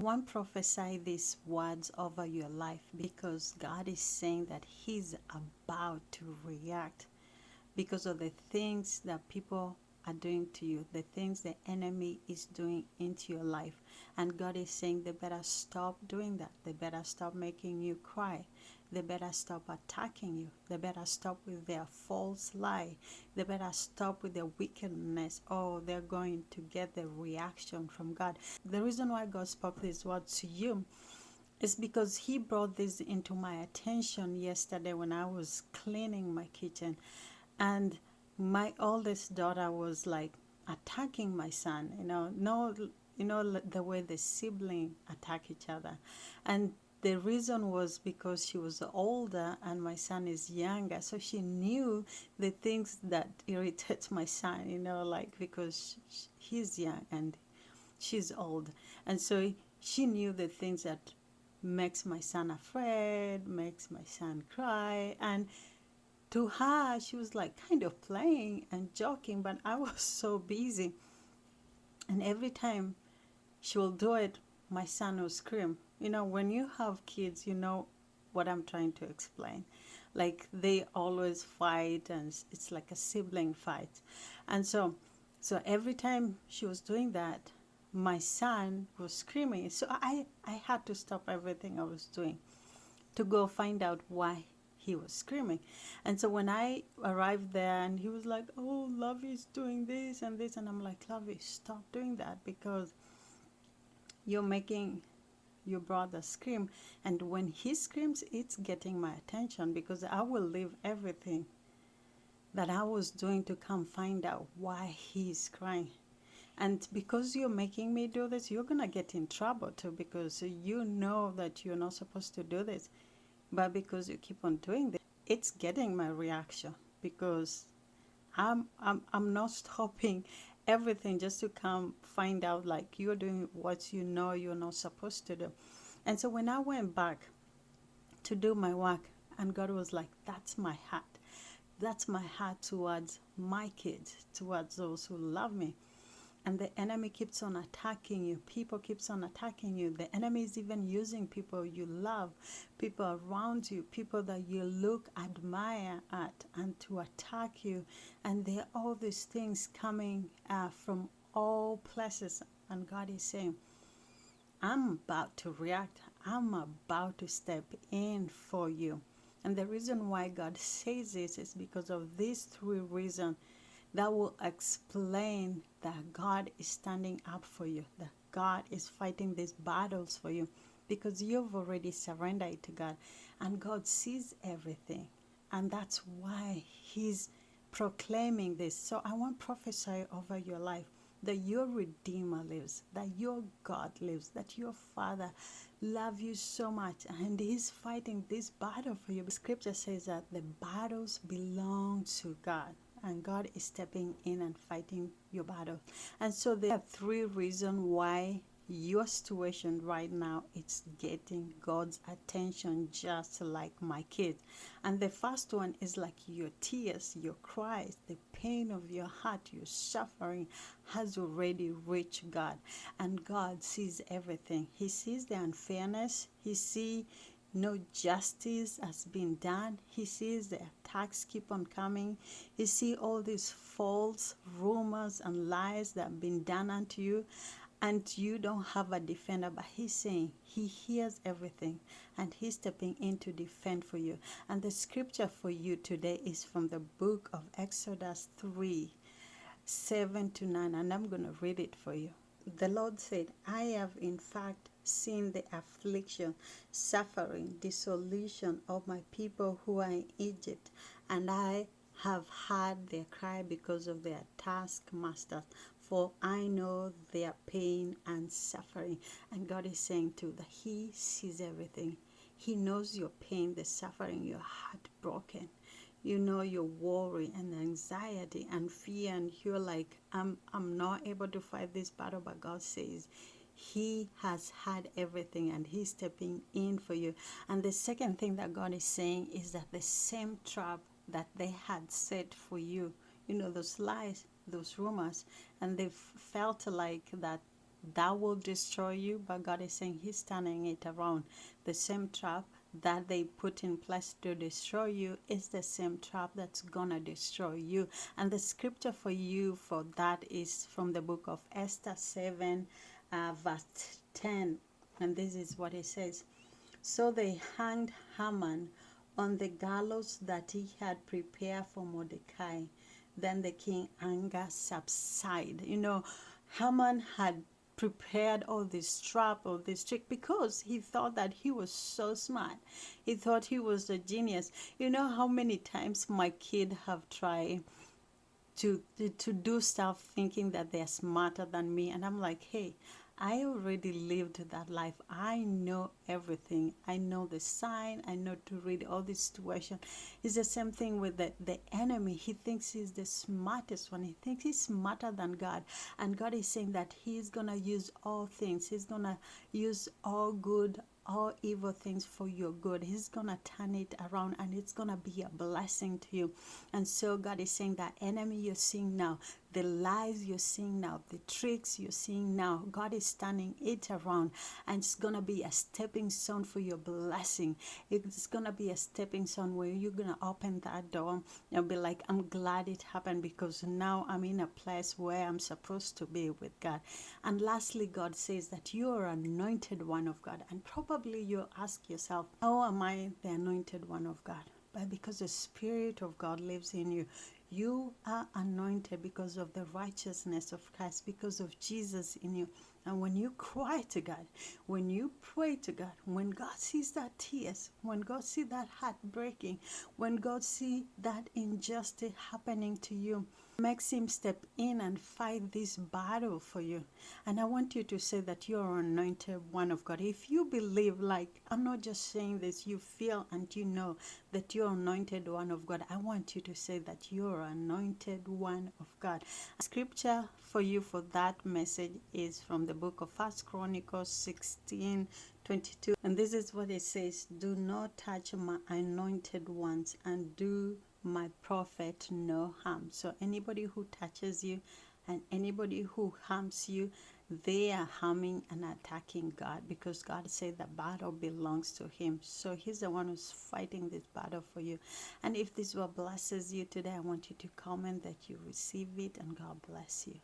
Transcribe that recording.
I want to prophesy these words over your life because God is saying that He's about to react because of the things that people are doing to you, the things the enemy is doing into your life. And God is saying they better stop doing that. They better stop making you cry. They better stop attacking you. They better stop with their false lie. They better stop with their wickedness. Oh, they're going to get the reaction from God. The reason why God spoke this word to you is because He brought this into my attention yesterday when I was cleaning my kitchen. And my oldest daughter was like attacking my son, no, the way the sibling attack each other. And the reason was because she was older and my son is younger, so she knew the things that irritates my son, like because he's young and she's old. And so she knew the things that makes my son afraid, makes my son cry. And to her, she was like kind of playing and joking, but I was so busy. And every time she will do it, my son will scream. When you have kids, you know what I'm trying to explain. Like they always fight, and it's like a sibling fight. And so every time she was doing that, my son was screaming. So I had to stop everything I was doing to go find out why he was screaming. And so when I arrived there and he was like, oh, Lovey's doing this and this, and I'm like, Lovey, stop doing that because you're making your brother scream. And when he screams, it's getting my attention because I will leave everything that I was doing to come find out why he's crying. And because you're making me do this, you're going to get in trouble too because you know that you're not supposed to do this. But because you keep on doing this, it's getting my reaction because I'm not stopping everything just to come find out like you're doing what you know you're not supposed to do. And so when I went back to do my work, and God was like, that's my heart. That's my heart towards my kids, towards those who love me. And the enemy keeps on attacking you. People keeps on attacking you. The enemy is even using people you love, people around you, people that you look, admire at, and to attack you. And there are all these things coming from all places. And God is saying, I'm about to react. I'm about to step in for you. And the reason why God says this is because of these three reasons that will explain that God is standing up for you, that God is fighting these battles for you because you've already surrendered it to God and God sees everything. And that's why He's proclaiming this. So I want to prophesy over your life that your Redeemer lives, that your God lives, that your Father loves you so much and He's fighting this battle for you. The scripture says that the battles belong to God and God is stepping in and fighting your battle. And so there are three reasons why your situation right now it's getting God's attention, just like my kids. And the first one is like your tears, your cries, the pain of your heart, your suffering has already reached God. And God sees everything. He sees the unfairness. He sees no justice has been done. He sees the attacks keep on coming. He sees all these false rumors and lies that have been done unto you, and you don't have a defender. But He's saying He hears everything and He's stepping in to defend for you. And the scripture for you today is from the book of Exodus 3:7-9, and I'm going to read it for you. The Lord said, I have in fact seen the affliction, suffering, dissolution of my people who are in Egypt, and I have heard their cry because of their taskmasters, for I know their pain and suffering. And God is saying too that He sees everything. He knows your pain, the suffering, your heart broken. You know your worry and anxiety and fear, and you're like, I'm not able to fight this battle. But God says He has had everything and He's stepping in for you. And the second thing that God is saying is that the same trap that they had set for you, those lies, those rumors, and they felt like that that will destroy you, but God is saying He's turning it around. The same trap that they put in place to destroy you is the same trap that's gonna destroy you. And the scripture for you for that is from the book of Esther 7, verse 10. And this is what it says. So they hanged Haman on the gallows that he had prepared for Mordecai. Then the king anger subsided. You know, Haman had prepared all this trap, all this trick, because he thought that he was so smart. He thought he was a genius. You know how many times my kid have tried to do stuff thinking that they're smarter than me, and I'm like, hey, I already lived that life. I know everything. I know the sign. I know to read all this situation. It's the same thing with the enemy. He thinks he's the smartest one. He thinks he's smarter than God. And God is saying that he's going to use all things. He's going to use all good, all evil things for your good. He's gonna turn it around, and it's gonna be a blessing to you. And so God is saying that enemy you're seeing now, the lies you're seeing now, the tricks you're seeing now, God is turning it around, and it's gonna be a stepping stone for your blessing. It's gonna be a stepping stone where you're gonna open that door and be like, I'm glad it happened, because now I'm in a place where I'm supposed to be with God. And lastly, God says that you are anointed one of God. And probably you ask yourself, how am I the anointed one of God? But because the Spirit of God lives in you. You are anointed because of the righteousness of Christ, because of Jesus in you. And when you cry to God, when you pray to God, when God sees that tears, when God sees that heart breaking, when God sees that injustice happening to you, makes him step in and fight this battle for you. And I want you to say that you're anointed one of God. If you believe, like, I'm not just saying this, you feel and you know that you're anointed one of God, I want you to say that you're anointed one of God. Scripture for you for that message is from the book of First Chronicles 16:22, and this is what it says: do not touch my anointed ones, and do my prophet no harm. So anybody who touches you and anybody who harms you, they are harming and attacking God, because God said the battle belongs to him. So he's the one who's fighting this battle for you. And if this word blesses you today, I want you to comment that you receive it, and God bless you.